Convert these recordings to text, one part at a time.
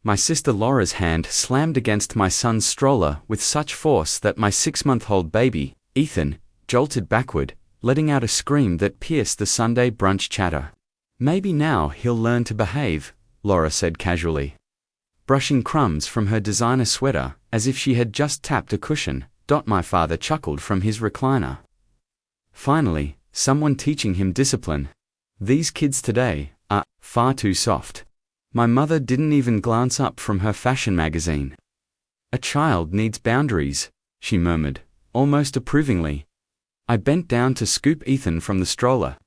My sister Laura's hand slammed against my son's stroller with such force that my 6-month-old baby, Ethan, jolted backward, letting out a scream that pierced the Sunday brunch chatter. "Maybe now he'll learn to behave," Laura said casually, brushing crumbs from her designer sweater as if she had just tapped a cushion. My father chuckled from his recliner. "Finally, someone teaching him discipline. These kids today are far too soft." My mother didn't even glance up from her fashion magazine. "A child needs boundaries," she murmured, almost approvingly. I bent down to scoop Ethan from the stroller,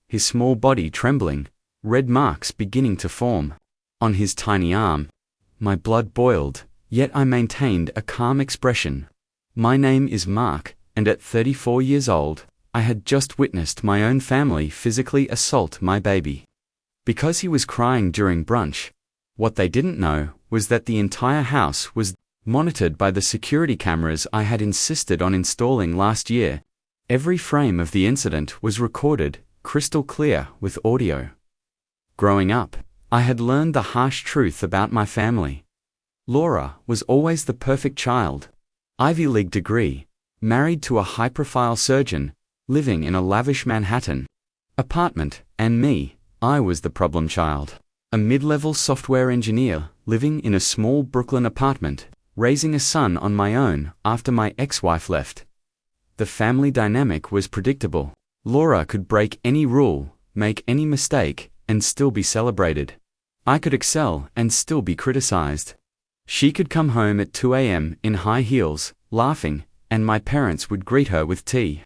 his small body trembling, red marks beginning to form on his tiny arm. My blood boiled, yet I maintained a calm expression. My name is Mark, and at 34 years old, I had just witnessed my own family physically assault my baby. Because he was crying during brunch, what they didn't know was that the entire house was monitored by the security cameras I had insisted on installing last year. Every frame of the incident was recorded, crystal clear with audio. Growing up, I had learned the harsh truth about my family. Laura was always the perfect child. Ivy League degree, married to a high-profile surgeon, living in a lavish Manhattan apartment, and me, I was the problem child. A mid-level software engineer, living in a small Brooklyn apartment, raising a son on my own after my ex-wife left. The family dynamic was predictable. Laura could break any rule, make any mistake, and still be celebrated. I could excel and still be criticized. She could come home at 2 a.m. in high heels, laughing, and my parents would greet her with tea.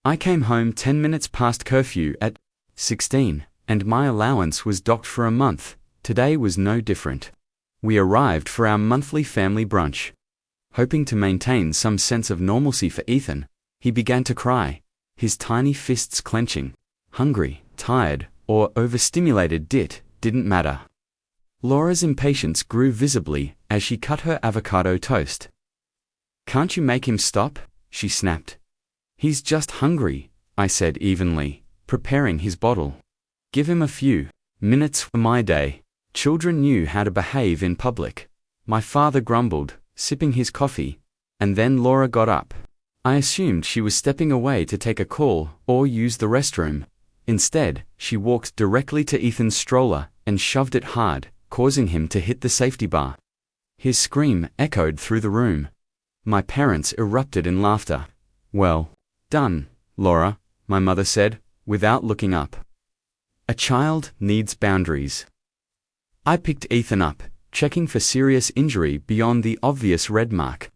I came home 10 minutes past curfew at 16, and my allowance was docked for a month. Today was no different. We arrived for our monthly family brunch. Hoping to maintain some sense of normalcy for Ethan, he began to cry, his tiny fists clenching. Hungry, tired, or overstimulated didn't matter. Laura's impatience grew visibly as she cut her avocado toast. "Can't you make him stop?" she snapped. "He's just hungry," I said evenly, preparing his bottle. "Give him a few minutes for my day." Children knew how to behave in public. My father grumbled, sipping his coffee, and then Laura got up. I assumed she was stepping away to take a call or use the restroom. Instead, she walked directly to Ethan's stroller and shoved it hard, causing him to hit the safety bar. His scream echoed through the room. My parents erupted in laughter. "Well done, Laura," my mother said, without looking up. "A child needs boundaries." I picked Ethan up, checking for serious injury beyond the obvious red mark.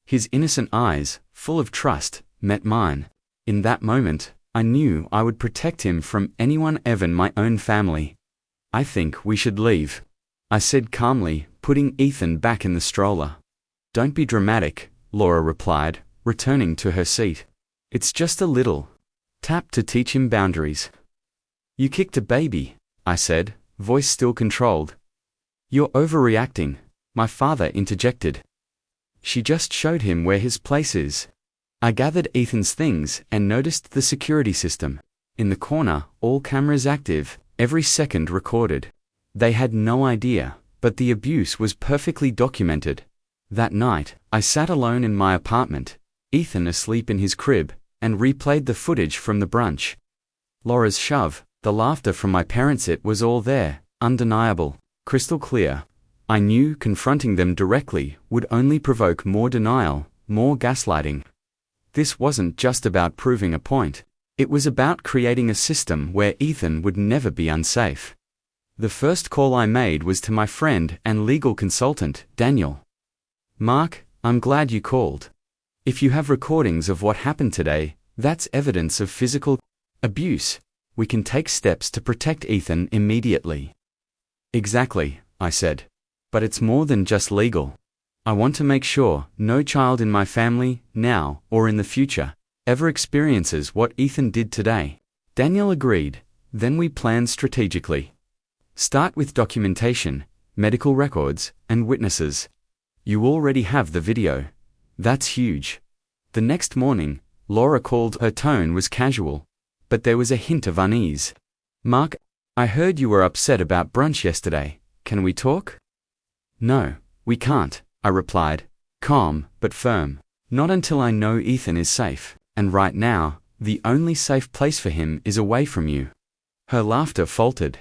His innocent eyes, full of trust, met mine. In that moment, I knew I would protect him from anyone, even my own family. "I think we should leave," I said calmly, putting Ethan back in the stroller. "Don't be dramatic," Laura replied, returning to her seat. "It's just a little tap to teach him boundaries." "You kicked a baby," I said, voice still controlled. "You're overreacting," my father interjected. "She just showed him where his place is." I gathered Ethan's things and noticed the security system. In the corner, all cameras active, every second recorded. They had no idea, but the abuse was perfectly documented. That night, I sat alone in my apartment, Ethan asleep in his crib, and replayed the footage from the brunch. Laura's shove, the laughter from my parents, it was all there, undeniable, crystal clear. I knew confronting them directly would only provoke more denial, more gaslighting. This wasn't just about proving a point. It was about creating a system where Ethan would never be unsafe. The first call I made was to my friend and legal consultant, Daniel. "Mark, I'm glad you called. If you have recordings of what happened today, that's evidence of physical abuse. We can take steps to protect Ethan immediately." "Exactly," I said. "But it's more than just legal. I want to make sure no child in my family, now or in the future, ever experiences what Ethan did today." Daniel agreed. Then we planned strategically. Start with documentation, medical records, and witnesses. You already have the video. That's huge. The next morning, Laura called. Her tone was casual, but there was a hint of unease. "Mark, I heard you were upset about brunch yesterday. Can we talk?" No, we can't, I replied, calm but firm. Not until I know Ethan is safe, and right now, the only safe place for him is away from you. Her laughter faltered.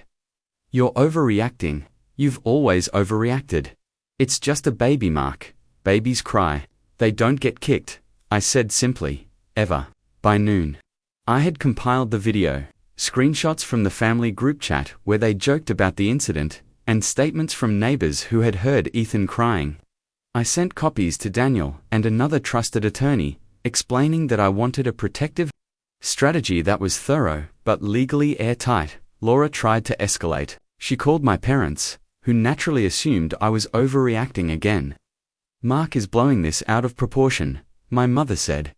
You're overreacting. You've always overreacted. It's just a baby, Mark. Babies cry. They don't get kicked, I said simply, ever. By noon, I had compiled the video, screenshots from the family group chat where they joked about the incident, and statements from neighbors who had heard Ethan crying. I sent copies to Daniel and another trusted attorney, explaining that I wanted a protective strategy that was thorough but legally airtight. Laura tried to escalate. She called my parents, who naturally assumed I was overreacting again. Mark is blowing this out of proportion, my mother said.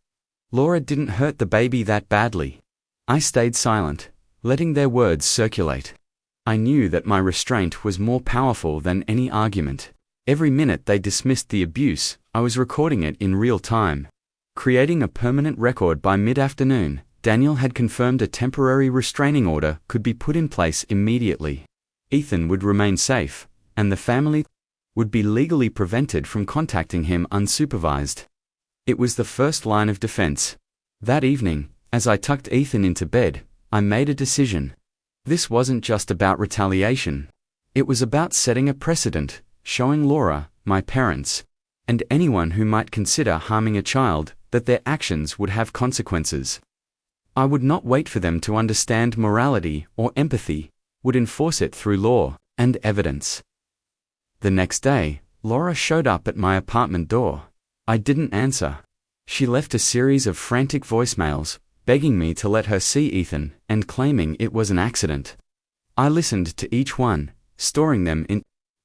Laura didn't hurt the baby that badly. I stayed silent, letting their words circulate. I knew that my restraint was more powerful than any argument. Every minute they dismissed the abuse, I was recording it in real time. Creating a permanent record by mid-afternoon, Daniel had confirmed a temporary restraining order could be put in place immediately. Ethan would remain safe, and the family would be legally prevented from contacting him unsupervised. It was the first line of defense. That evening, as I tucked Ethan into bed, I made a decision. This wasn't just about retaliation. It was about setting a precedent, showing Laura, my parents, and anyone who might consider harming a child, that their actions would have consequences. I would not wait for them to understand morality or empathy, would enforce it through law and evidence. The next day, Laura showed up at my apartment door. I didn't answer. She left a series of frantic voicemails, begging me to let her see Ethan and claiming it was an accident. I listened to each one, storing them in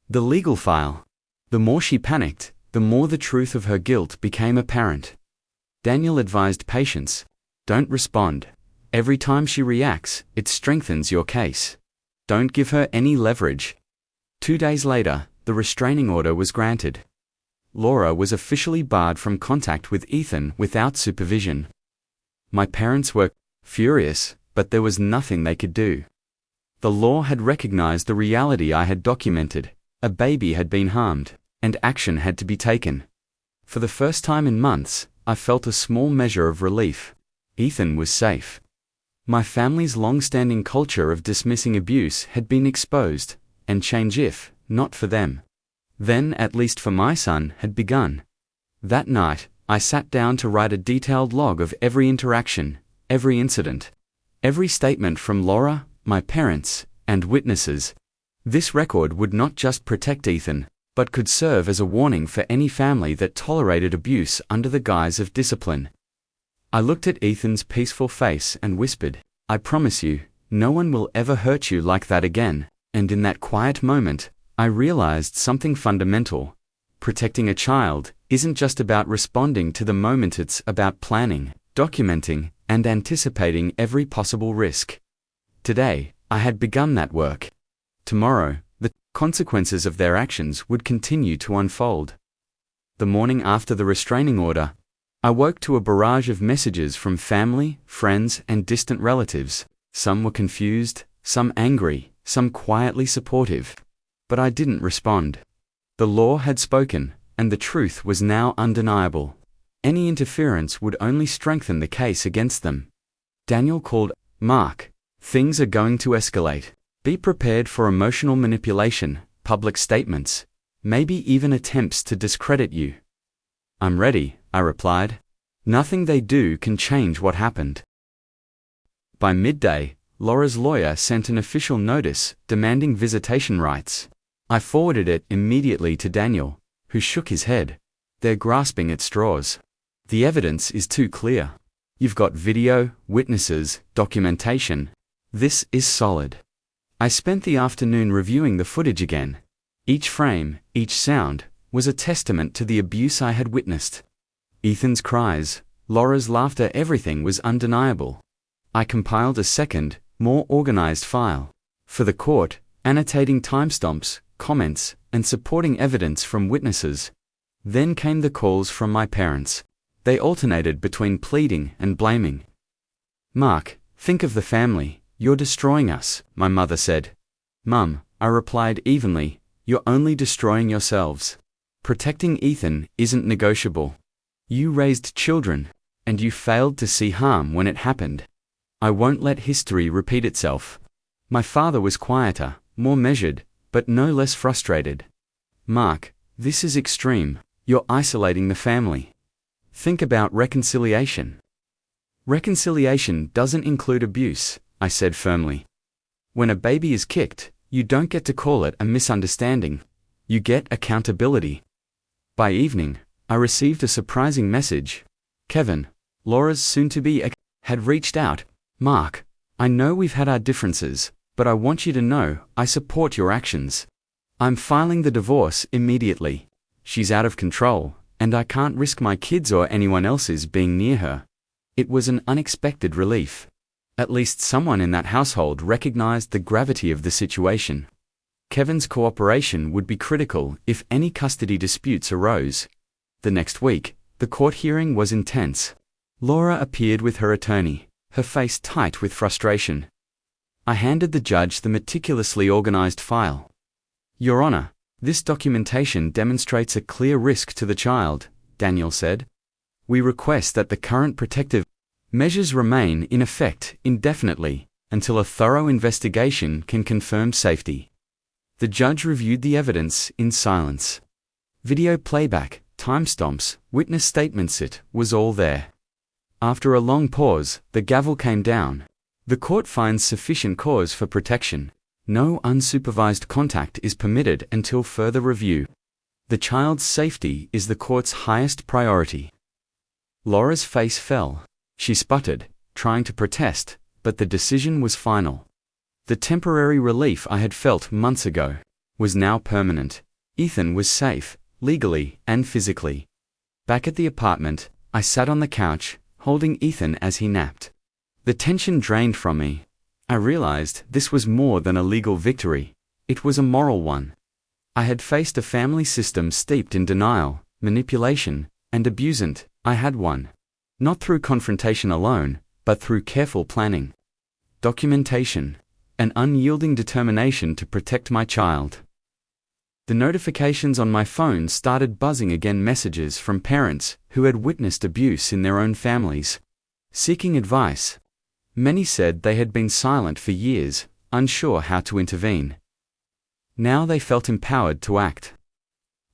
the legal file. The more she panicked, the more the truth of her guilt became apparent. Daniel advised patience. Don't respond. Every time she reacts, it strengthens your case. Don't give her any leverage. 2 days later, the restraining order was granted. Laura was officially barred from contact with Ethan without supervision. My parents were furious, but there was nothing they could do. The law had recognized the reality I had documented. A baby had been harmed, and action had to be taken. For the first time in months, I felt a small measure of relief. Ethan was safe. My family's long-standing culture of dismissing abuse had been exposed, and change, if not for them, then at least for my son, had begun. That night, I sat down to write a detailed log of every interaction, every incident, every statement from Laura, my parents, and witnesses. This record would not just protect Ethan, but could serve as a warning for any family that tolerated abuse under the guise of discipline. I looked at Ethan's peaceful face and whispered, I promise you, no one will ever hurt you like that again. And in that quiet moment, I realized something fundamental. Protecting a child isn't just about responding to the moment, it's about planning, documenting, and anticipating every possible risk. Today, I had begun that work. Tomorrow, the consequences of their actions would continue to unfold. The morning after the restraining order, I woke to a barrage of messages from family, friends, and distant relatives. Some were confused, some angry, some quietly supportive. But I didn't respond. The law had spoken, and the truth was now undeniable. Any interference would only strengthen the case against them. Daniel called, Mark, things are going to escalate. Be prepared for emotional manipulation, public statements, maybe even attempts to discredit you. I'm ready, I replied. Nothing they do can change what happened. By midday, Laura's lawyer sent an official notice demanding visitation rights. I forwarded it immediately to Daniel, who shook his head. They're grasping at straws. The evidence is too clear. You've got video, witnesses, documentation. This is solid. I spent the afternoon reviewing the footage again. Each frame, each sound, was a testament to the abuse I had witnessed. Ethan's cries, Laura's laughter, everything was undeniable. I compiled a second, more organized file for the court, annotating timestamps, comments, and supporting evidence from witnesses. Then came the calls from my parents. They alternated between pleading and blaming. Mark, think of the family. You're destroying us, my mother said. Mum, I replied evenly, You're only destroying yourselves. Protecting Ethan isn't negotiable. You raised children, and you failed to see harm when it happened. I won't let history repeat itself. My father was quieter, more measured, but no less frustrated. Mark, this is extreme. You're isolating the family. Think about reconciliation. Reconciliation doesn't include abuse, I said firmly. When a baby is kicked, you don't get to call it a misunderstanding. You get accountability. By evening, I received a surprising message. Kevin, Laura's soon-to-be had reached out. Mark, I know we've had our differences, but I want you to know I support your actions. I'm filing the divorce immediately. She's out of control, and I can't risk my kids or anyone else's being near her. It was an unexpected relief. At least someone in that household recognized the gravity of the situation. Kevin's cooperation would be critical if any custody disputes arose. The next week, the court hearing was intense. Laura appeared with her attorney, her face tight with frustration. I handed the judge the meticulously organized file. Your Honor, this documentation demonstrates a clear risk to the child, Daniel said. We request that the current protective measures remain in effect indefinitely until a thorough investigation can confirm safety. The judge reviewed the evidence in silence. Video playback, timestamps, witness statements, it was all there. After a long pause, the gavel came down. The court finds sufficient cause for protection. No unsupervised contact is permitted until further review. The child's safety is the court's highest priority. Laura's face fell. She sputtered, trying to protest, but the decision was final. The temporary relief I had felt months ago was now permanent. Ethan was safe, legally and physically. Back at the apartment, I sat on the couch, holding Ethan as he napped. The tension drained from me. I realized this was more than a legal victory. It was a moral one. I had faced a family system steeped in denial, manipulation, and abuse. I had won. Not through confrontation alone, but through careful planning. Documentation. An unyielding determination to protect my child. The notifications on my phone started buzzing again, messages from parents who had witnessed abuse in their own families. Seeking advice. Many said they had been silent for years, unsure how to intervene. Now they felt empowered to act.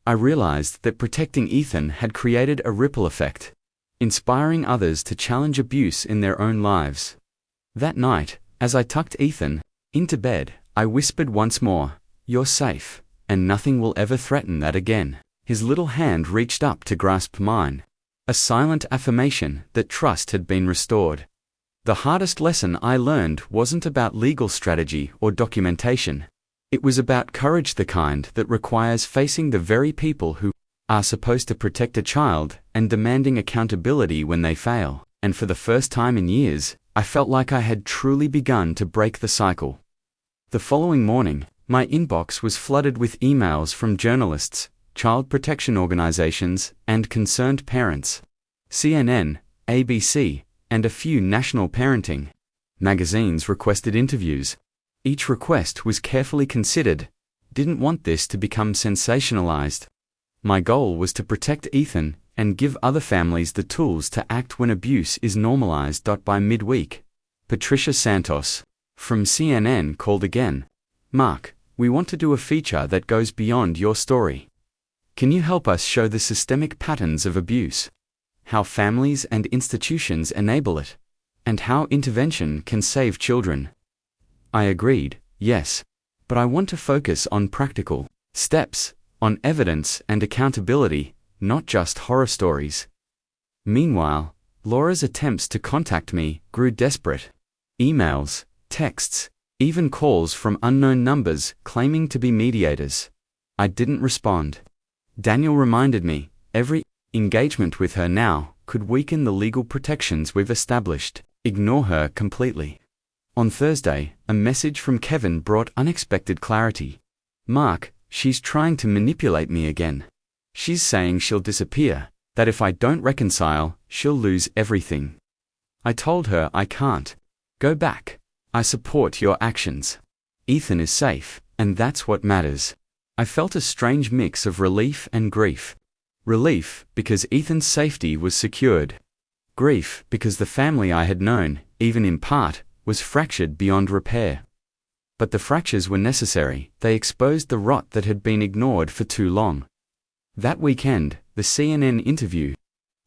I realized that protecting Ethan had created a ripple effect, inspiring others to challenge abuse in their own lives. That night, as I tucked Ethan into bed, I whispered once more, "You're safe, and nothing will ever threaten that again." His little hand reached up to grasp mine, a silent affirmation that trust had been restored. The hardest lesson I learned wasn't about legal strategy or documentation. It was about courage, the kind that requires facing the very people who are supposed to protect a child and demanding accountability when they fail. And for the first time in years, I felt like I had truly begun to break the cycle. The following morning, my inbox was flooded with emails from journalists, child protection organizations, and concerned parents. CNN, ABC, and a few national parenting magazines requested interviews. Each request was carefully considered. Didn't want this to become sensationalized. My goal was to protect Ethan and give other families the tools to act when abuse is normalized. By midweek, Patricia Santos from CNN called again. "Mark, we want to do a feature that goes beyond your story. Can you help us show the systemic patterns of abuse? How families and institutions enable it, and how intervention can save children?" I agreed, yes, but I want to focus on practical steps, on evidence and accountability, not just horror stories. Meanwhile, Laura's attempts to contact me grew desperate. Emails, texts, even calls from unknown numbers claiming to be mediators. I didn't respond. Daniel reminded me, every engagement with her now could weaken the legal protections we've established. Ignore her completely. On Thursday, a message from Kevin brought unexpected clarity. "Mark, she's trying to manipulate me again. She's saying she'll disappear, that if I don't reconcile, she'll lose everything." I told her I can't. "Go back. I support your actions. Ethan is safe, and that's what matters." I felt a strange mix of relief and grief. Relief, because Ethan's safety was secured. Grief, because the family I had known, even in part, was fractured beyond repair. But the fractures were necessary. They exposed the rot that had been ignored for too long. That weekend, the CNN interview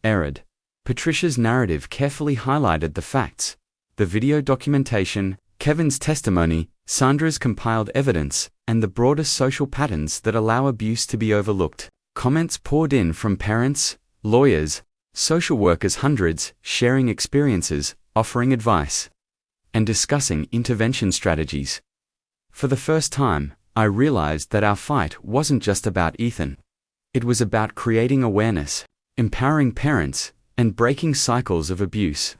aired. Patricia's narrative carefully highlighted the facts. The video documentation, Kevin's testimony, Sandra's compiled evidence, and the broader social patterns that allow abuse to be overlooked. Comments poured in from parents, lawyers, social workers, hundreds, sharing experiences, offering advice, and discussing intervention strategies. For the first time, I realized that our fight wasn't just about Ethan. It was about creating awareness, empowering parents, and breaking cycles of abuse.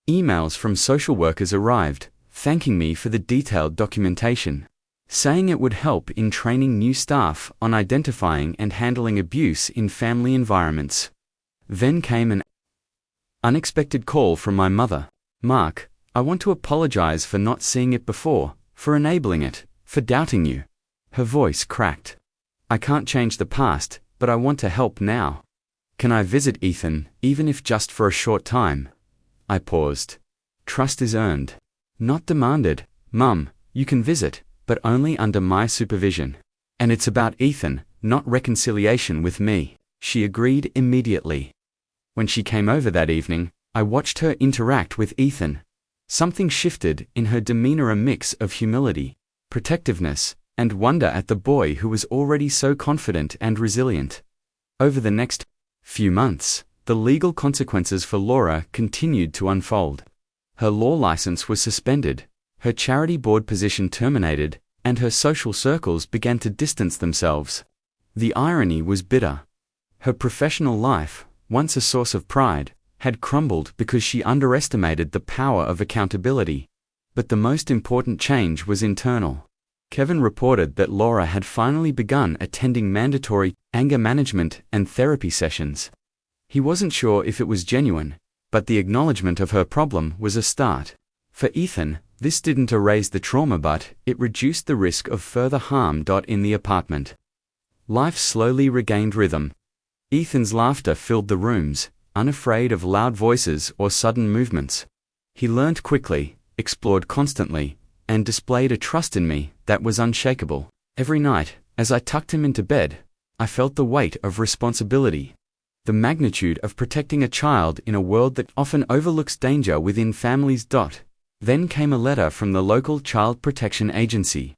Emails from social workers arrived, thanking me for the detailed documentation, saying it would help in training new staff on identifying and handling abuse in family environments. Then came an unexpected call from my mother. "Mark, I want to apologize for not seeing it before, for enabling it, for doubting you." Her voice cracked. "I can't change the past, but I want to help now. Can I visit Ethan, even if just for a short time?" I paused. "Trust is earned, not demanded. Mum, you can visit, but only under my supervision. And it's about Ethan, not reconciliation with me." She agreed immediately. When she came over that evening, I watched her interact with Ethan. Something shifted in her demeanor, a mix of humility, protectiveness, and wonder at the boy who was already so confident and resilient. Over the next few months, the legal consequences for Laura continued to unfold. Her law license was suspended, her charity board position terminated, and her social circles began to distance themselves. The irony was bitter. Her professional life, once a source of pride, had crumbled because she underestimated the power of accountability. But the most important change was internal. Kevin reported that Laura had finally begun attending mandatory anger management and therapy sessions. He wasn't sure if it was genuine, but the acknowledgement of her problem was a start. For Ethan, this didn't erase the trauma, but it reduced the risk of further harm. In the apartment, life slowly regained rhythm. Ethan's laughter filled the rooms, unafraid of loud voices or sudden movements. He learned quickly, explored constantly, and displayed a trust in me that was unshakable. Every night, as I tucked him into bed, I felt the weight of responsibility. The magnitude of protecting a child in a world that often overlooks danger within families. Then came a letter from the local child protection agency.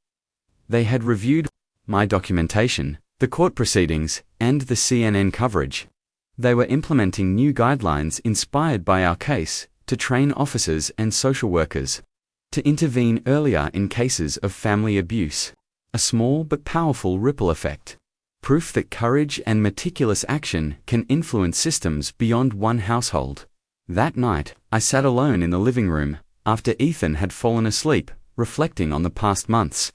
They had reviewed my documentation, the court proceedings, and the CNN coverage. They were implementing new guidelines inspired by our case to train officers and social workers to intervene earlier in cases of family abuse. A small but powerful ripple effect. Proof that courage and meticulous action can influence systems beyond one household. That night, I sat alone in the living room, after Ethan had fallen asleep, reflecting on the past months.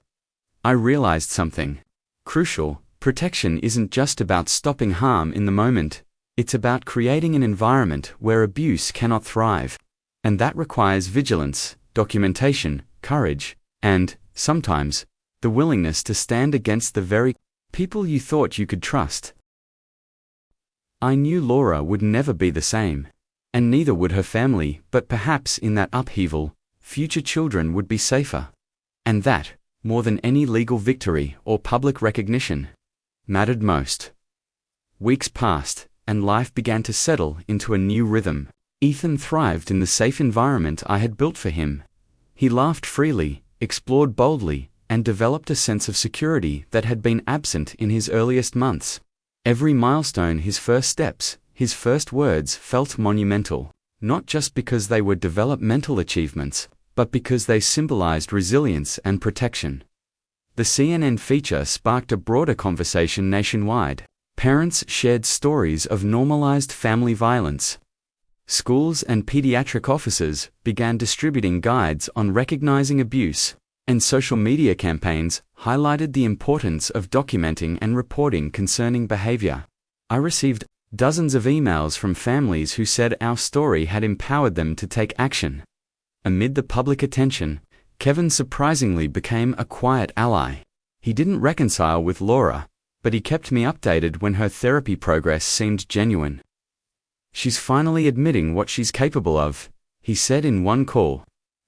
I realized something crucial. Protection isn't just about stopping harm in the moment. It's about creating an environment where abuse cannot thrive. And that requires vigilance, documentation, courage, and, sometimes, the willingness to stand against the very people you thought you could trust. I knew Laura would never be the same, and neither would her family, but perhaps in that upheaval, future children would be safer. And that, more than any legal victory or public recognition, mattered most. Weeks passed, and life began to settle into a new rhythm. Ethan thrived in the safe environment I had built for him. He laughed freely, explored boldly, and developed a sense of security that had been absent in his earliest months. Every milestone, his first steps, his first words felt monumental, not just because they were developmental achievements, but because they symbolized resilience and protection. The CNN feature sparked a broader conversation nationwide. Parents shared stories of normalized family violence. Schools and pediatric officers began distributing guides on recognizing abuse, and social media campaigns highlighted the importance of documenting and reporting concerning behavior. I received dozens of emails from families who said our story had empowered them to take action. Amid the public attention, Kevin surprisingly became a quiet ally. He didn't reconcile with Laura, but he kept me updated when her therapy progress seemed genuine. "She's finally admitting what she's capable of," he said in one call.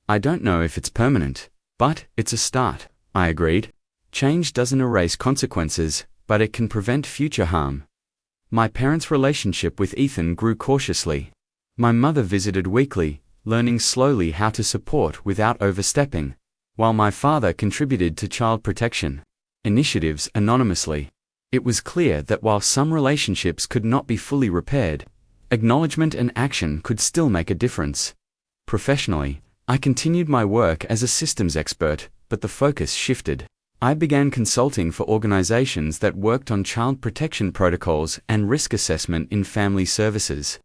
"I don't know if it's permanent, but it's a start," I agreed. Change doesn't erase consequences, but it can prevent future harm. My parents' relationship with Ethan grew cautiously. My mother visited weekly, learning slowly how to support without overstepping, while my father contributed to child protection initiatives anonymously. It was clear that while some relationships could not be fully repaired, acknowledgement and action could still make a difference. Professionally, I continued my work as a systems expert, but the focus shifted. I began consulting for organizations that worked on child protection protocols and risk assessment in family services.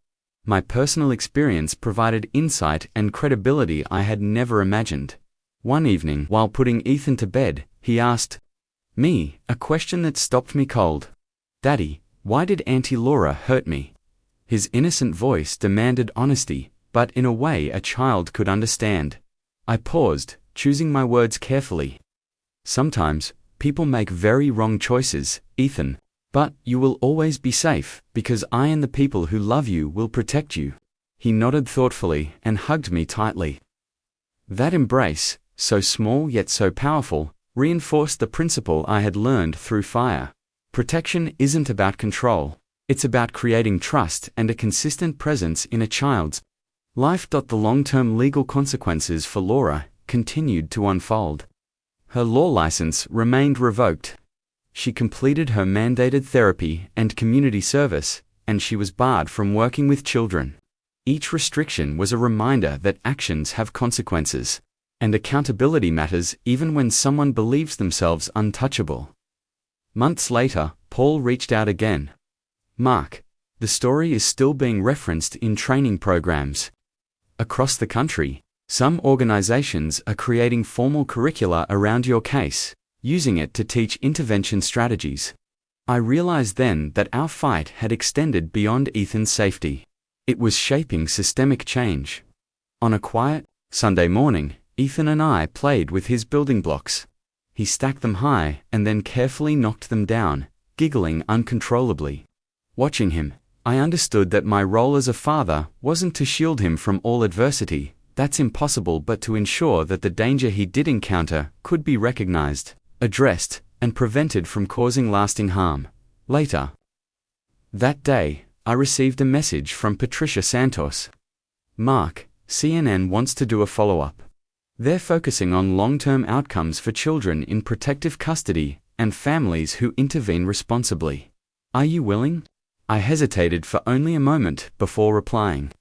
My personal experience provided insight and credibility I had never imagined. One evening, while putting Ethan to bed, he asked me a question that stopped me cold. "Daddy, why did Auntie Laura hurt me?" His innocent voice demanded honesty, but in a way a child could understand. I paused, choosing my words carefully. "Sometimes, people make very wrong choices, Ethan. But you will always be safe, because I and the people who love you will protect you." He nodded thoughtfully and hugged me tightly. That embrace, so small yet so powerful, reinforced the principle I had learned through fire. Protection isn't about control. It's about creating trust and a consistent presence in a child's life. The long-term legal consequences for Laura continued to unfold. Her law license remained revoked. She completed her mandated therapy and community service, and she was barred from working with children. Each restriction was a reminder that actions have consequences, and accountability matters even when someone believes themselves untouchable. Months later, Paul reached out again. "Mark, the story is still being referenced in training programs across the country. Some organizations are creating formal curricula around your case, using it to teach intervention strategies." I realized then that our fight had extended beyond Ethan's safety. It was shaping systemic change. On a quiet Sunday morning, Ethan and I played with his building blocks. He stacked them high and then carefully knocked them down, giggling uncontrollably. Watching him, I understood that my role as a father wasn't to shield him from all adversity. That's impossible, but to ensure that the danger he did encounter could be recognized, addressed, and prevented from causing lasting harm. Later that day, I received a message from Patricia Santos. "Mark, CNN wants to do a follow-up. They're focusing on long-term outcomes for children in protective custody and families who intervene responsibly. Are you willing?" I hesitated for only a moment before replying.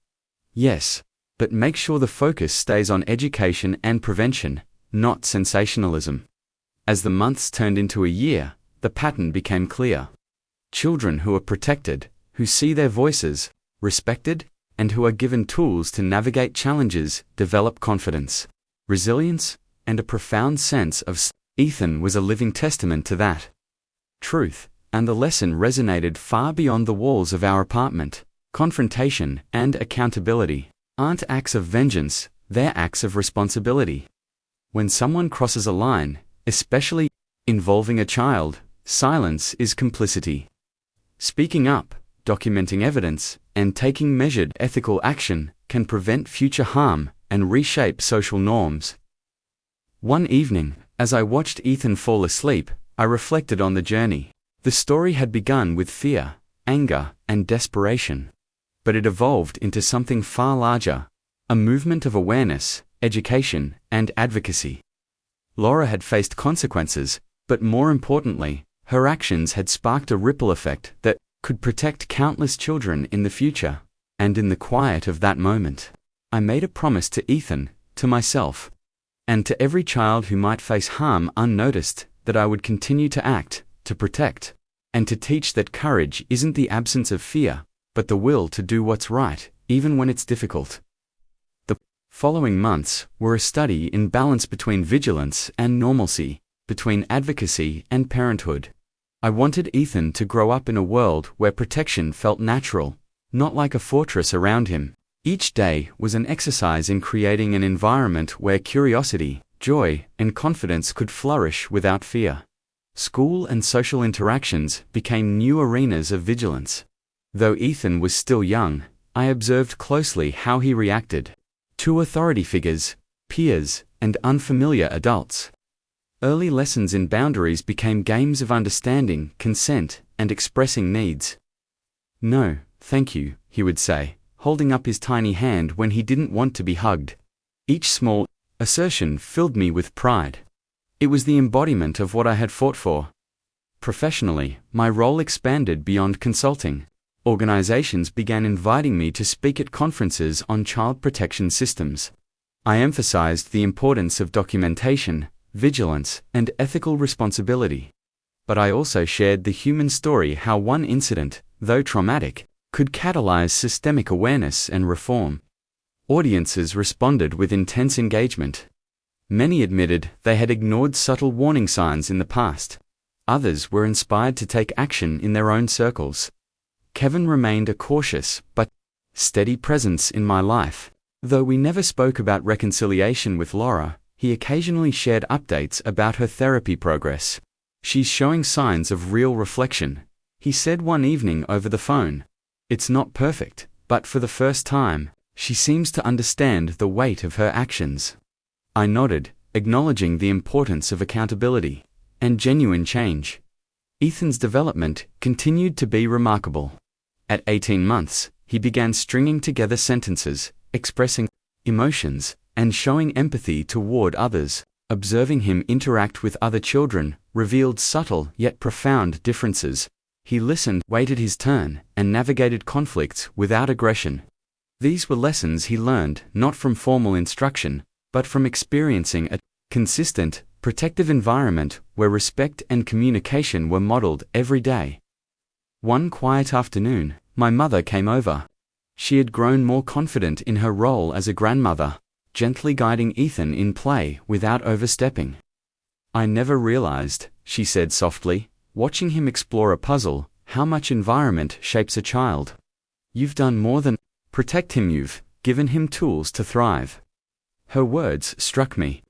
"Yes, but make sure the focus stays on education and prevention, not sensationalism." As the months turned into a year, the pattern became clear. Children who are protected, who see their voices respected, and who are given tools to navigate challenges, develop confidence, resilience, and a profound sense of Ethan was a living testament to that truth, and the lesson resonated far beyond the walls of our apartment. Confrontation and accountability aren't acts of vengeance, they're acts of responsibility. When someone crosses a line, especially involving a child, silence is complicity. Speaking up, documenting evidence, and taking measured ethical action can prevent future harm and reshape social norms. One evening, as I watched Ethan fall asleep, I reflected on the journey. The story had begun with fear, anger, and desperation. But it evolved into something far larger, a movement of awareness, education, and advocacy. Laura had faced consequences, but more importantly, her actions had sparked a ripple effect that could protect countless children in the future. And in the quiet of that moment, I made a promise to Ethan, to myself, and to every child who might face harm unnoticed, that I would continue to act, to protect, and to teach that courage isn't the absence of fear, but the will to do what's right, even when it's difficult. The following months were a study in balance between vigilance and normalcy, between advocacy and parenthood. I wanted Ethan to grow up in a world where protection felt natural, not like a fortress around him. Each day was an exercise in creating an environment where curiosity, joy, and confidence could flourish without fear. School and social interactions became new arenas of vigilance. Though Ethan was still young, I observed closely how he reacted to authority figures, peers, and unfamiliar adults. Early lessons in boundaries became games of understanding, consent, and expressing needs. "No, thank you," he would say, holding up his tiny hand when he didn't want to be hugged. Each small assertion filled me with pride. It was the embodiment of what I had fought for. Professionally, my role expanded beyond consulting. Organizations began inviting me to speak at conferences on child protection systems. I emphasized the importance of documentation, vigilance, and ethical responsibility. But I also shared the human story how one incident, though traumatic, could catalyze systemic awareness and reform. Audiences responded with intense engagement. Many admitted they had ignored subtle warning signs in the past. Others were inspired to take action in their own circles. Kevin remained a cautious but steady presence in my life. Though we never spoke about reconciliation with Laura, he occasionally shared updates about her therapy progress. "She's showing signs of real reflection," he said one evening over the phone. "It's not perfect, but for the first time, she seems to understand the weight of her actions." I nodded, acknowledging the importance of accountability and genuine change. Ethan's development continued to be remarkable. At 18 months, he began stringing together sentences, expressing emotions, and showing empathy toward others. Observing him interact with other children revealed subtle yet profound differences. He listened, waited his turn, and navigated conflicts without aggression. These were lessons he learned not from formal instruction, but from experiencing a consistent, protective environment where respect and communication were modeled every day. One quiet afternoon, my mother came over. She had grown more confident in her role as a grandmother, gently guiding Ethan in play without overstepping. "I never realized," she said softly, watching him explore a puzzle, "how much environment shapes a child. You've done more than protect him, you've given him tools to thrive." Her words struck me.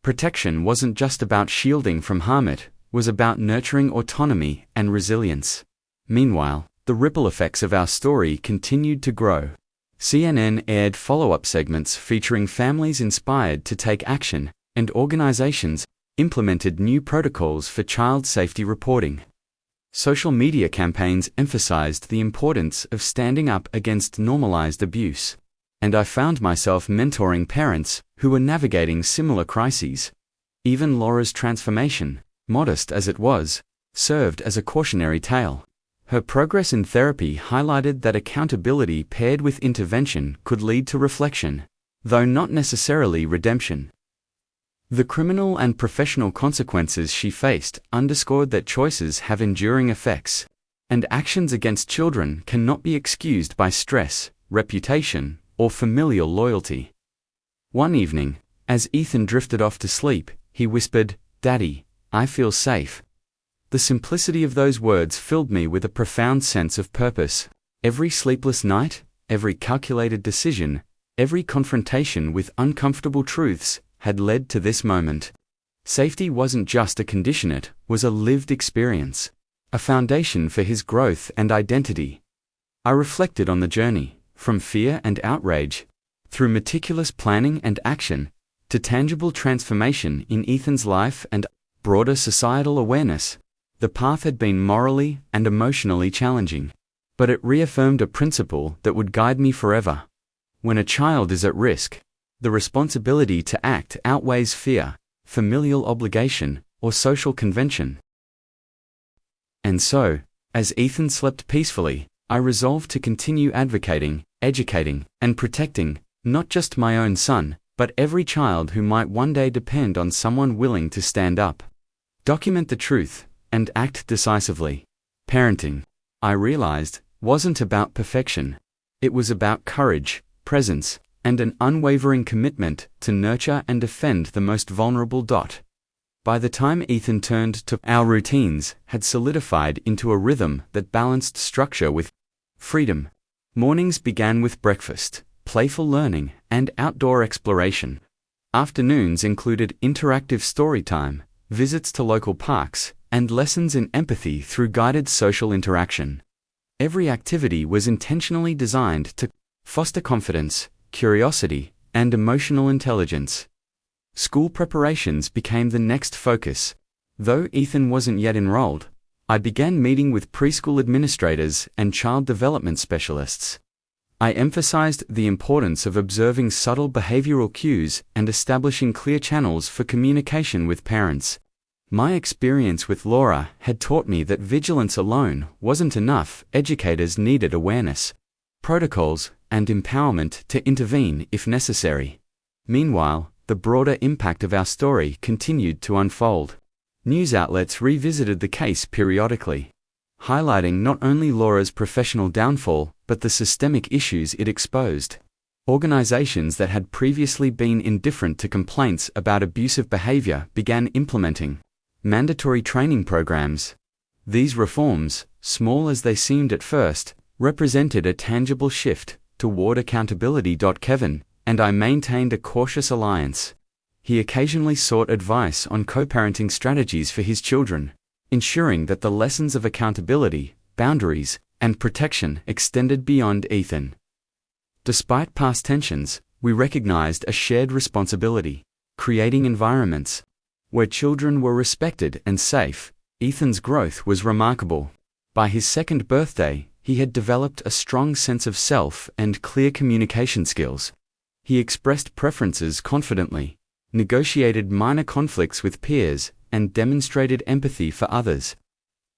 Protection wasn't just about shielding from harm, it was about nurturing autonomy and resilience. Meanwhile, the ripple effects of our story continued to grow. CNN aired follow-up segments featuring families inspired to take action, and organizations implemented new protocols for child safety reporting. Social media campaigns emphasized the importance of standing up against normalized abuse, and I found myself mentoring parents who were navigating similar crises. Even Laura's transformation, modest as it was, served as a cautionary tale. Her progress in therapy highlighted that accountability paired with intervention could lead to reflection, though not necessarily redemption. The criminal and professional consequences she faced underscored that choices have enduring effects, and actions against children cannot be excused by stress, reputation, or familial loyalty. One evening, as Ethan drifted off to sleep, he whispered, "Daddy, I feel safe." The simplicity of those words filled me with a profound sense of purpose. Every sleepless night, every calculated decision, every confrontation with uncomfortable truths had led to this moment. Safety wasn't just a condition, it was a lived experience, a foundation for his growth and identity. I reflected on the journey, from fear and outrage, through meticulous planning and action, to tangible transformation in Ethan's life and broader societal awareness. The path had been morally and emotionally challenging, but it reaffirmed a principle that would guide me forever. When a child is at risk, the responsibility to act outweighs fear, familial obligation, or social convention. And so, as Ethan slept peacefully, I resolved to continue advocating, educating, and protecting, not just my own son, but every child who might one day depend on someone willing to stand up, document the truth, and act decisively. Parenting, I realized, wasn't about perfection. It was about courage, presence, and an unwavering commitment to nurture and defend the most vulnerable. By the time Ethan turned to, our routines had solidified into a rhythm that balanced structure with freedom. Mornings began with breakfast, playful learning, and outdoor exploration. Afternoons included interactive story time, visits to local parks, and lessons in empathy through guided social interaction. Every activity was intentionally designed to foster confidence, curiosity, and emotional intelligence. School preparations became the next focus. Though Ethan wasn't yet enrolled, I began meeting with preschool administrators and child development specialists. I emphasized the importance of observing subtle behavioral cues and establishing clear channels for communication with parents. My experience with Laura had taught me that vigilance alone wasn't enough. Educators needed awareness, protocols, and empowerment to intervene if necessary. Meanwhile, the broader impact of our story continued to unfold. News outlets revisited the case periodically, highlighting not only Laura's professional downfall, but the systemic issues it exposed. Organizations that had previously been indifferent to complaints about abusive behavior began implementing mandatory training programs. These reforms, small as they seemed at first, represented a tangible shift toward accountability. Kevin and I maintained a cautious alliance. He occasionally sought advice on co-parenting strategies for his children, ensuring that the lessons of accountability, boundaries, and protection extended beyond Ethan. Despite past tensions, we recognized a shared responsibility, creating environments where children were respected and safe. Ethan's growth was remarkable. By his second birthday, he had developed a strong sense of self and clear communication skills. He expressed preferences confidently, negotiated minor conflicts with peers, and demonstrated empathy for others.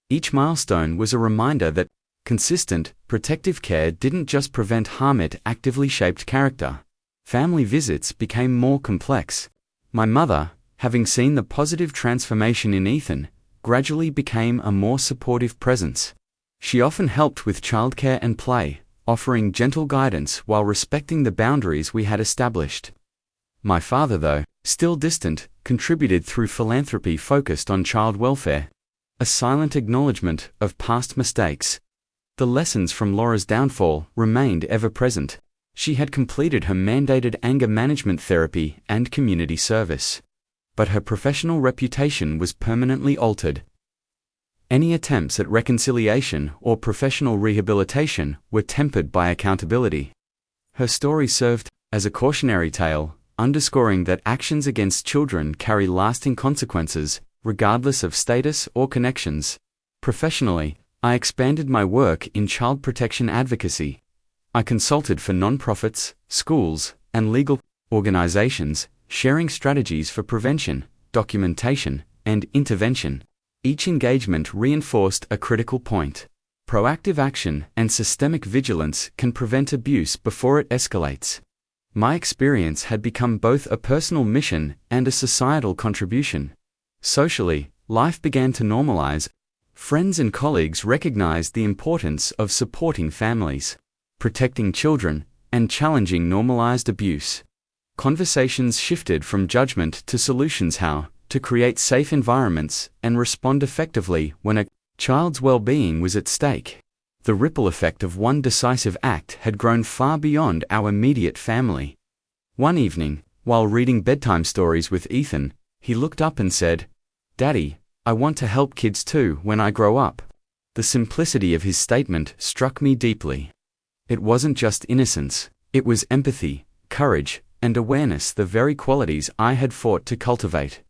Each milestone was a reminder that consistent, protective care didn't just prevent harm, it actively shaped character. Family visits became more complex. My mother, having seen the positive transformation in Ethan, gradually became a more supportive presence. She often helped with childcare and play, offering gentle guidance while respecting the boundaries we had established. My father, though still distant, contributed through philanthropy focused on child welfare, a silent acknowledgement of past mistakes. The lessons from Laura's downfall remained ever present. She had completed her mandated anger management therapy and community service, but her professional reputation was permanently altered. Any attempts at reconciliation or professional rehabilitation were tempered by accountability. Her story served as a cautionary tale, underscoring that actions against children carry lasting consequences, regardless of status or connections. Professionally, I expanded my work in child protection advocacy. I consulted for nonprofits, schools, and legal organizations, sharing strategies for prevention, documentation, and intervention. Each engagement reinforced a critical point. Proactive action and systemic vigilance can prevent abuse before it escalates. My experience had become both a personal mission and a societal contribution. Socially, life began to normalize. Friends and colleagues recognized the importance of supporting families, protecting children, and challenging normalized abuse. Conversations shifted from judgment to solutions: how to create safe environments and respond effectively when a child's well-being was at stake. The ripple effect of one decisive act had grown far beyond our immediate family. One evening, while reading bedtime stories with Ethan, he looked up and said, "Daddy, I want to help kids too when I grow up." The simplicity of his statement struck me deeply. It wasn't just innocence, it was empathy, courage, and awareness, the very qualities I had fought to cultivate.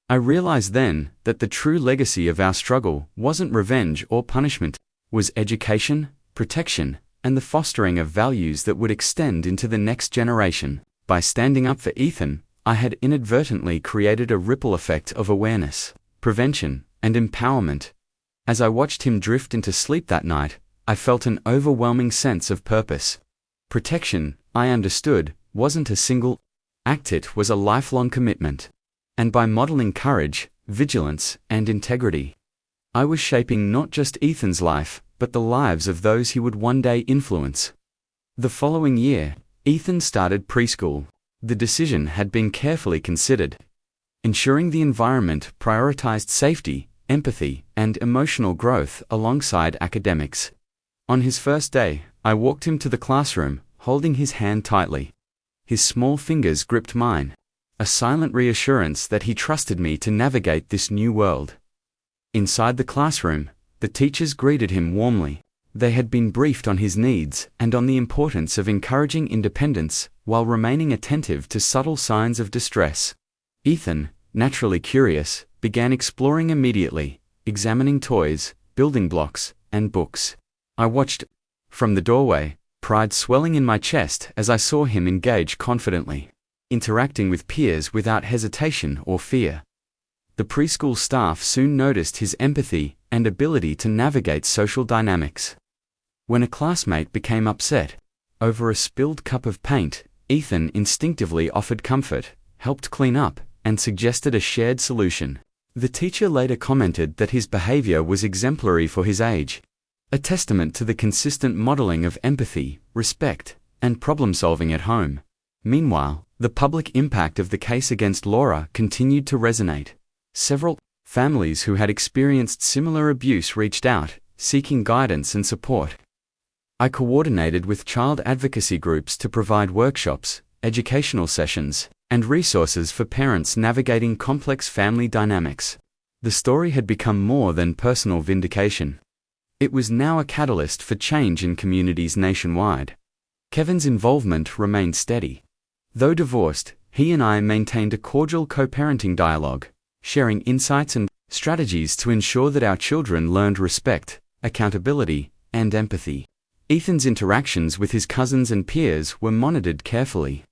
I realized then that the true legacy of our struggle wasn't revenge or punishment, was education, protection, and the fostering of values that would extend into the next generation. By standing up for Ethan, I had inadvertently created a ripple effect of awareness, prevention, and empowerment. As I watched him drift into sleep that night, I felt an overwhelming sense of purpose. Protection, I understood, wasn't a single act, it was a lifelong commitment. And by modeling courage, vigilance, and integrity, I was shaping not just Ethan's life, but the lives of those he would one day influence. The following year, Ethan started preschool. The decision had been carefully considered, ensuring the environment prioritized safety, empathy, and emotional growth alongside academics. On his first day, I walked him to the classroom, holding his hand tightly. His small fingers gripped mine, a silent reassurance that he trusted me to navigate this new world. Inside the classroom, the teachers greeted him warmly. They had been briefed on his needs and on the importance of encouraging independence while remaining attentive to subtle signs of distress. Ethan, naturally curious, began exploring immediately, examining toys, building blocks, and books. I watched from the doorway, pride swelling in my chest as I saw him engage confidently, interacting with peers without hesitation or fear. The preschool staff soon noticed his empathy and ability to navigate social dynamics. When a classmate became upset over a spilled cup of paint, Ethan instinctively offered comfort, helped clean up, and suggested a shared solution. The teacher later commented that his behavior was exemplary for his age, a testament to the consistent modeling of empathy, respect, and problem-solving at home. Meanwhile, the public impact of the case against Laura continued to resonate. Several families who had experienced similar abuse reached out, seeking guidance and support. I coordinated with child advocacy groups to provide workshops, educational sessions, and resources for parents navigating complex family dynamics. The story had become more than personal vindication. It was now a catalyst for change in communities nationwide. Kevin's involvement remained steady. Though divorced, he and I maintained a cordial co-parenting dialogue, sharing insights and strategies to ensure that our children learned respect, accountability, and empathy. Ethan's interactions with his cousins and peers were monitored carefully,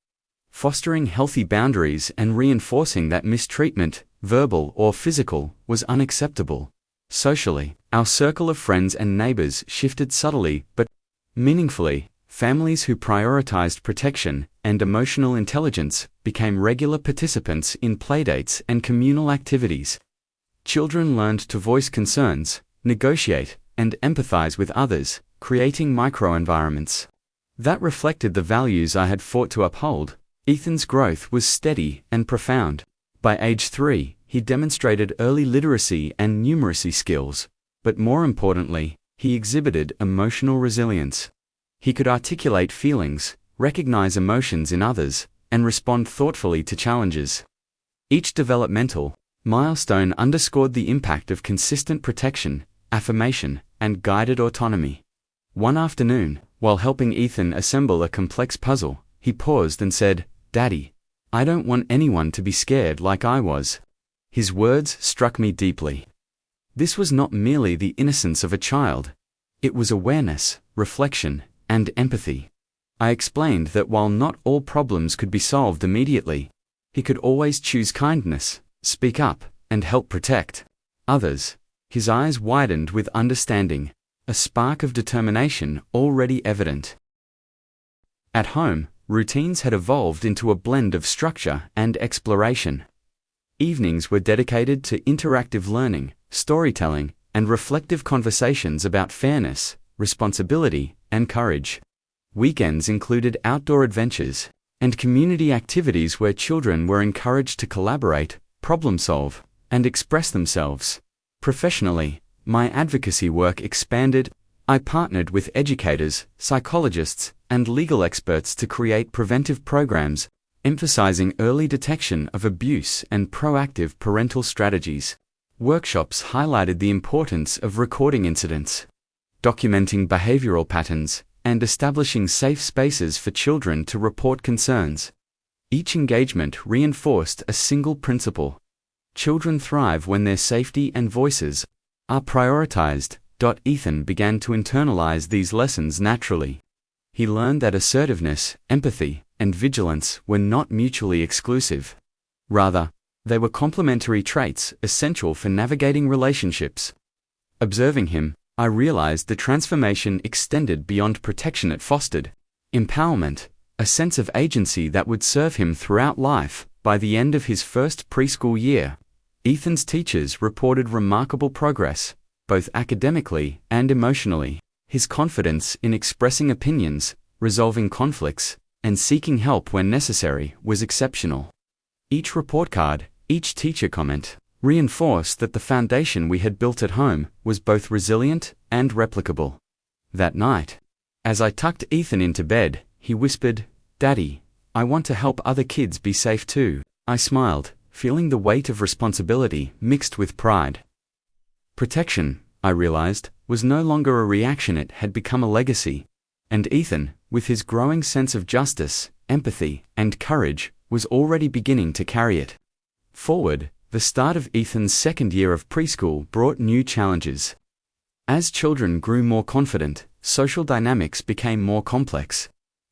fostering healthy boundaries and reinforcing that mistreatment, verbal or physical, was unacceptable. Socially, our circle of friends and neighbors shifted subtly but meaningfully. Families who prioritized protection and emotional intelligence became regular participants in playdates and communal activities. Children learned to voice concerns, negotiate, and empathize with others, creating microenvironments that reflected the values I had fought to uphold. Ethan's growth was steady and profound. By age 3, he demonstrated early literacy and numeracy skills, but more importantly, he exhibited emotional resilience. He could articulate feelings, recognize emotions in others, and respond thoughtfully to challenges. Each developmental milestone underscored the impact of consistent protection, affirmation, and guided autonomy. One afternoon, while helping Ethan assemble a complex puzzle, he paused and said, "Daddy, I don't want anyone to be scared like I was." His words struck me deeply. This was not merely the innocence of a child. It was awareness, reflection, and empathy. I explained that while not all problems could be solved immediately, he could always choose kindness, speak up, and help protect others. His eyes widened with understanding, a spark of determination already evident. At home, routines had evolved into a blend of structure and exploration. Evenings were dedicated to interactive learning, storytelling, and reflective conversations about fairness, responsibility, and courage. Weekends included outdoor adventures and community activities where children were encouraged to collaborate, problem-solve, and express themselves. Professionally, my advocacy work expanded. I partnered with educators, psychologists, and legal experts to create preventive programs, emphasizing early detection of abuse and proactive parental strategies. Workshops highlighted the importance of recording incidents, documenting behavioral patterns, and establishing safe spaces for children to report concerns. Each engagement reinforced a single principle: children thrive when their safety and voices are prioritized. Ethan began to internalize these lessons naturally. He learned that assertiveness, empathy, and vigilance were not mutually exclusive. Rather, they were complementary traits essential for navigating relationships. Observing him, I realized the transformation extended beyond protection. It fostered empowerment, a sense of agency that would serve him throughout life. By the end of his first preschool year, Ethan's teachers reported remarkable progress, both academically and emotionally. His confidence in expressing opinions, resolving conflicts, and seeking help when necessary was exceptional. Each report card, each teacher comment, reinforced that the foundation we had built at home was both resilient and replicable. That night, as I tucked Ethan into bed, he whispered, "Daddy, I want to help other kids be safe too." I smiled, feeling the weight of responsibility mixed with pride. Protection, I realized, was no longer a reaction, it had become a legacy. And Ethan, with his growing sense of justice, empathy, and courage, was already beginning to carry it forward. The start of Ethan's second year of preschool brought new challenges. As children grew more confident, social dynamics became more complex.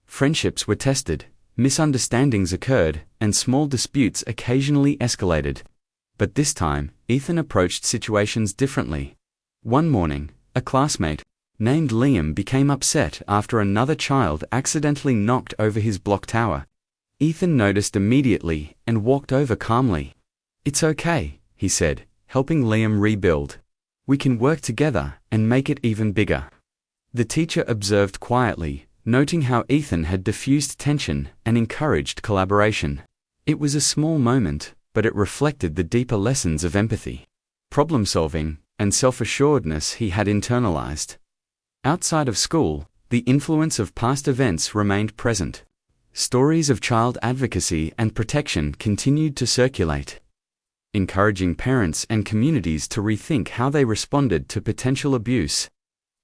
Friendships were tested, misunderstandings occurred, and small disputes occasionally escalated. But this time, Ethan approached situations differently. One morning, a classmate named Liam became upset after another child accidentally knocked over his block tower. Ethan noticed immediately and walked over calmly. "It's okay," he said, helping Liam rebuild. "We can work together and make it even bigger." The teacher observed quietly, noting how Ethan had diffused tension and encouraged collaboration. It was a small moment, but it reflected the deeper lessons of empathy, problem-solving, and self-assuredness he had internalized. Outside of school, the influence of past events remained present. Stories of child advocacy and protection continued to circulate, encouraging parents and communities to rethink how they responded to potential abuse.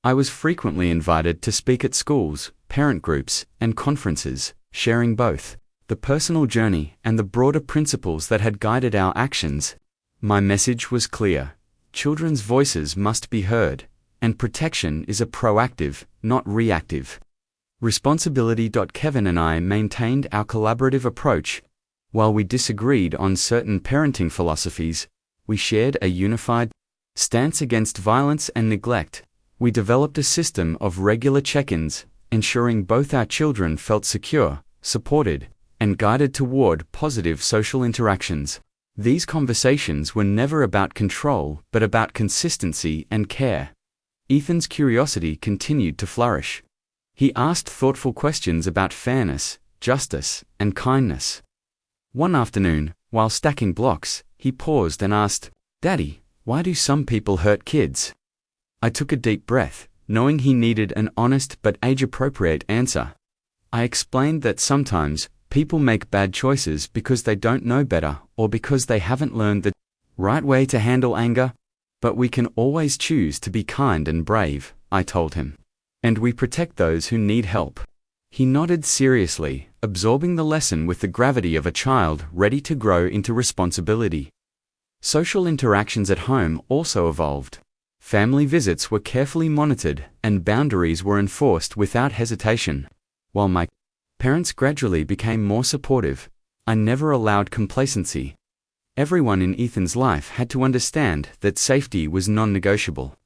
I was frequently invited to speak at schools, parent groups, and conferences, sharing both the personal journey and the broader principles that had guided our actions. My message was clear: children's voices must be heard, and protection is a proactive, not reactive responsibility. Kevin and I maintained our collaborative approach. While we disagreed on certain parenting philosophies, we shared a unified stance against violence and neglect. We developed a system of regular check-ins, ensuring both our children felt secure, supported, and guided toward positive social interactions. These conversations were never about control, but about consistency and care. Ethan's curiosity continued to flourish. He asked thoughtful questions about fairness, justice, and kindness. One afternoon, while stacking blocks, he paused and asked, "Daddy, why do some people hurt kids?" I took a deep breath, knowing he needed an honest but age-appropriate answer. I explained that sometimes people make bad choices because they don't know better or because they haven't learned the right way to handle anger. But we can always choose to be kind and brave, I told him. And we protect those who need help. He nodded seriously, absorbing the lesson with the gravity of a child ready to grow into responsibility. Social interactions at home also evolved. Family visits were carefully monitored, and boundaries were enforced without hesitation. While my parents gradually became more supportive, I never allowed complacency. Everyone in Ethan's life had to understand that safety was non-negotiable.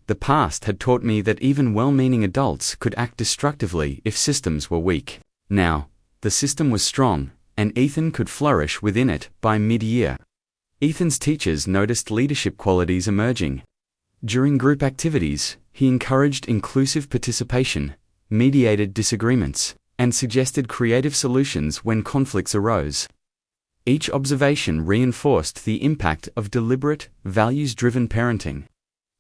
The past had taught me that even well-meaning adults could act destructively if systems were weak. Now, the system was strong, and Ethan could flourish within it. By mid-year, Ethan's teachers noticed leadership qualities emerging. During group activities, he encouraged inclusive participation, mediated disagreements, and suggested creative solutions when conflicts arose. Each observation reinforced the impact of deliberate, values-driven parenting.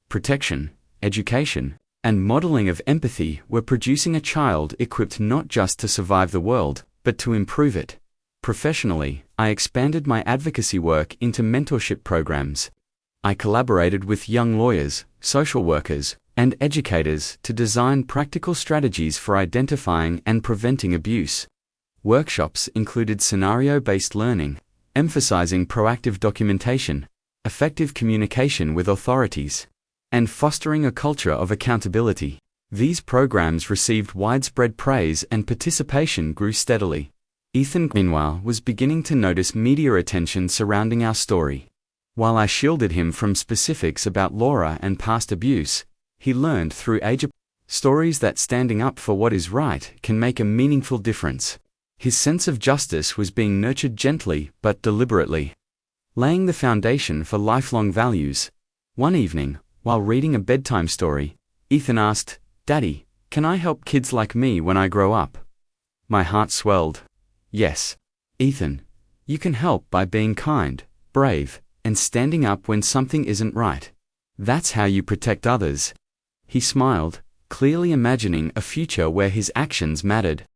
Protection, education, and modeling of empathy were producing a child equipped not just to survive the world, but to improve it. Professionally, I expanded my advocacy work into mentorship programs. I collaborated with young lawyers, social workers, and educators to design practical strategies for identifying and preventing abuse. Workshops included scenario-based learning, emphasizing proactive documentation, effective communication with authorities, and fostering a culture of accountability. These programs received widespread praise and participation grew steadily. Ethan, meanwhile, was beginning to notice media attention surrounding our story. While I shielded him from specifics about Laura and past abuse, he learned through age stories that standing up for what is right can make a meaningful difference. His sense of justice was being nurtured gently but deliberately, laying the foundation for lifelong values. One evening, while reading a bedtime story, Ethan asked, "Daddy, can I help kids like me when I grow up?" My heart swelled. Yes, Ethan, you can help by being kind, brave, and standing up when something isn't right. That's how you protect others. He smiled, clearly imagining a future where his actions mattered.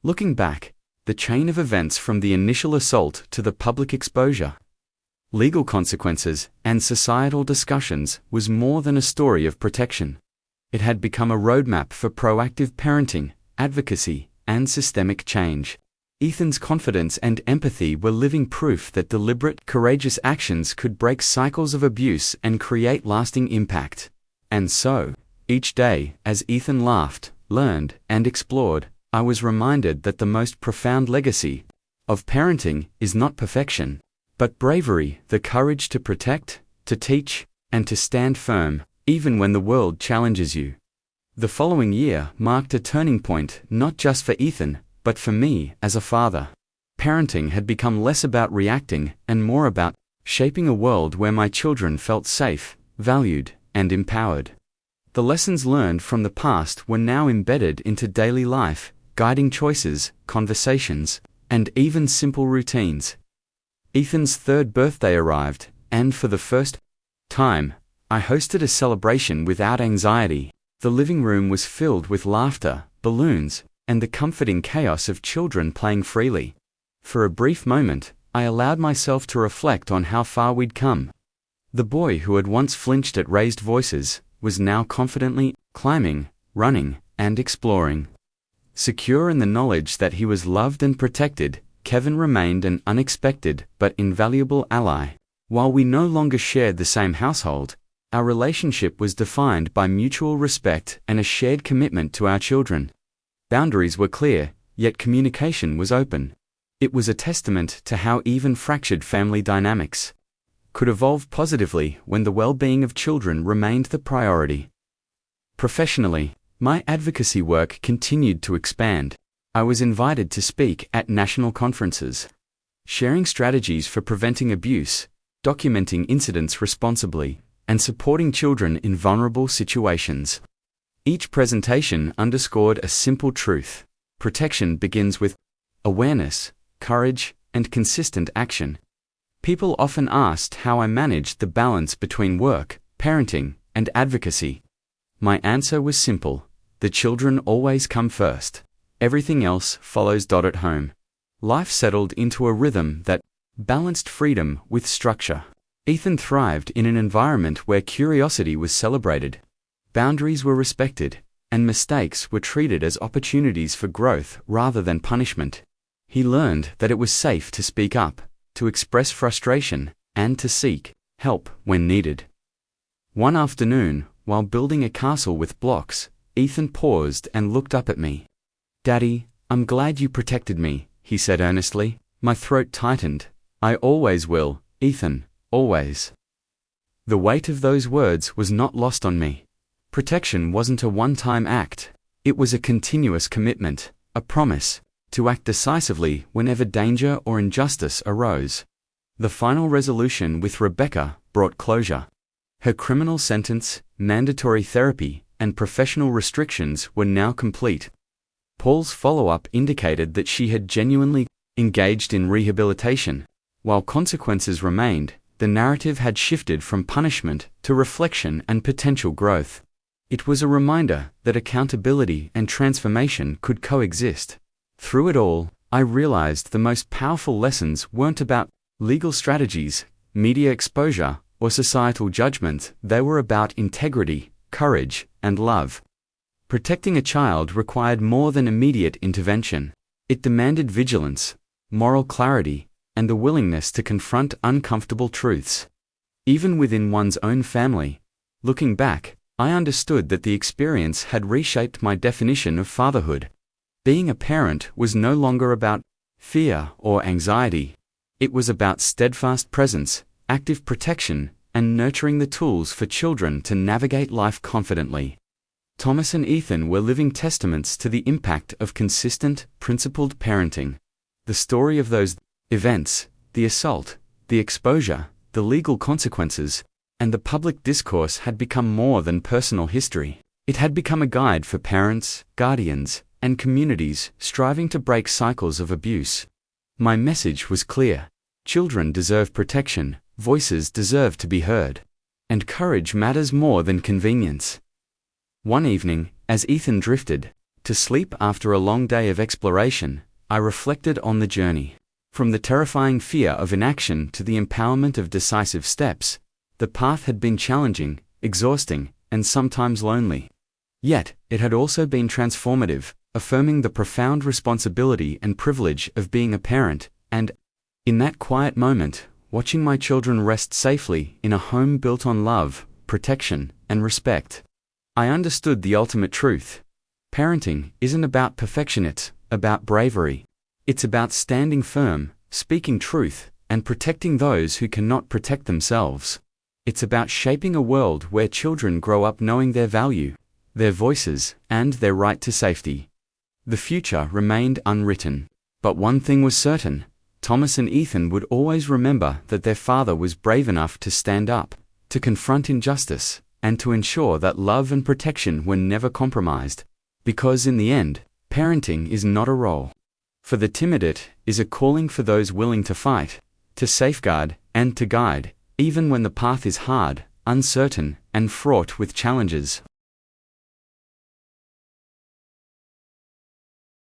Looking back, the chain of events from the initial assault to the public exposure legal consequences, and societal discussions was more than a story of protection. It had become a roadmap for proactive parenting, advocacy, and systemic change. Ethan's confidence and empathy were living proof that deliberate, courageous actions could break cycles of abuse and create lasting impact. And so, each day, as Ethan laughed, learned, and explored, I was reminded that the most profound legacy of parenting is not perfection, but bravery, the courage to protect, to teach, and to stand firm, even when the world challenges you. The following year marked a turning point not just for Ethan, but for me as a father. Parenting had become less about reacting and more about shaping a world where my children felt safe, valued, and empowered. The lessons learned from the past were now embedded into daily life, guiding choices, conversations, and even simple routines. Ethan's third birthday arrived, and for the first time, I hosted a celebration without anxiety. The living room was filled with laughter, balloons, and the comforting chaos of children playing freely. For a brief moment, I allowed myself to reflect on how far we'd come. The boy who had once flinched at raised voices was now confidently climbing, running, and exploring. Secure in the knowledge that he was loved and protected, Kevin remained an unexpected but invaluable ally. While we no longer shared the same household, our relationship was defined by mutual respect and a shared commitment to our children. Boundaries were clear, yet communication was open. It was a testament to how even fractured family dynamics could evolve positively when the well-being of children remained the priority. Professionally, my advocacy work continued to expand. I was invited to speak at national conferences, sharing strategies for preventing abuse, documenting incidents responsibly, and supporting children in vulnerable situations. Each presentation underscored a simple truth: protection begins with awareness, courage, and consistent action. People often asked how I managed the balance between work, parenting, and advocacy. My answer was simple: the children always come first. Everything else follows. At home, life settled into a rhythm that balanced freedom with structure. Ethan thrived in an environment where curiosity was celebrated, boundaries were respected, and mistakes were treated as opportunities for growth rather than punishment. He learned that it was safe to speak up, to express frustration, and to seek help when needed. One afternoon, while building a castle with blocks, Ethan paused and looked up at me. "Daddy, I'm glad you protected me," he said earnestly. My throat tightened. "I always will, Ethan, always." The weight of those words was not lost on me. Protection wasn't a one-time act. It was a continuous commitment, a promise to act decisively whenever danger or injustice arose. The final resolution with Rebecca brought closure. Her criminal sentence, mandatory therapy, and professional restrictions were now complete. Paul's follow-up indicated that she had genuinely engaged in rehabilitation. While consequences remained, the narrative had shifted from punishment to reflection and potential growth. It was a reminder that accountability and transformation could coexist. Through it all, I realized the most powerful lessons weren't about legal strategies, media exposure, or societal judgment. They were about integrity, courage, and love. Protecting a child required more than immediate intervention. It demanded vigilance, moral clarity, and the willingness to confront uncomfortable truths. Even within one's own family, looking back, I understood that the experience had reshaped my definition of fatherhood. Being a parent was no longer about fear or anxiety. It was about steadfast presence, active protection, and nurturing the tools for children to navigate life confidently. Thomas and Ethan were living testaments to the impact of consistent, principled parenting. The story of those events, the assault, the exposure, the legal consequences, and the public discourse had become more than personal history. It had become a guide for parents, guardians, and communities striving to break cycles of abuse. My message was clear: children deserve protection, voices deserve to be heard, and courage matters more than convenience. One evening, as Ethan drifted to sleep after a long day of exploration, I reflected on the journey. From the terrifying fear of inaction to the empowerment of decisive steps, the path had been challenging, exhausting, and sometimes lonely. Yet, it had also been transformative, affirming the profound responsibility and privilege of being a parent, and, in that quiet moment, watching my children rest safely in a home built on love, protection, and respect, I understood the ultimate truth. Parenting isn't about perfection, it's about bravery. It's about standing firm, speaking truth, and protecting those who cannot protect themselves. It's about shaping a world where children grow up knowing their value, their voices, and their right to safety. The future remained unwritten. But one thing was certain: Thomas and Ethan would always remember that their father was brave enough to stand up, to confront injustice, and to ensure that love and protection were never compromised. Because in the end, parenting is not a role for the timid, it is a calling for those willing to fight, to safeguard, and to guide, even when the path is hard, uncertain, and fraught with challenges.